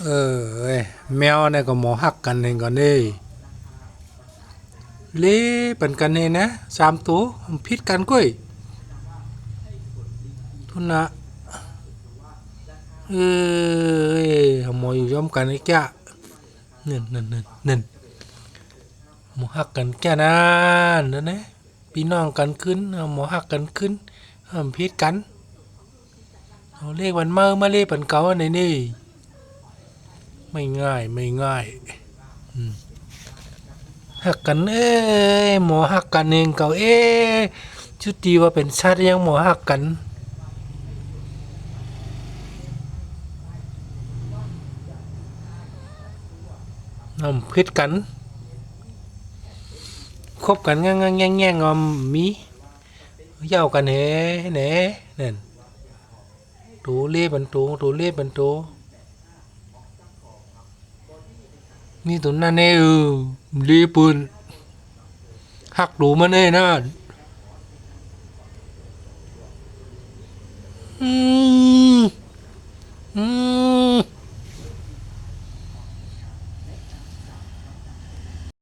เออเอ้ยแมวเนี่ยก็หมอหักกันเองก่อนนี่เล่เป็นกันเองนะสามตัวมันพิษกันกุ้ยทุนนะเอ้ยหมออยู่ย่อมกันไอ้แก่นั่นหมอหักกันแก่นั้นนั่นนะพี่น้องกันขึ้นเอาหมอหักกันขึ้นมันพิษกันเอาเลขวันมาเลขเป็นเก่าอันไหนนี่ไม่ง่ายไม่ง่ายอืมหักกันเอ้ยหมอหักกันเองเก่าเอ้ยชุดดีว่าเป็นชาติยังหมอหักกันเอาพิษกันคบกันง่งแง่งอมมีเย้ากันเหน่นั่นตูเล่บันตูเล่บันตูนี่ตุนนั่นเอลีปืนหักดูมันเอ้นั่นอืม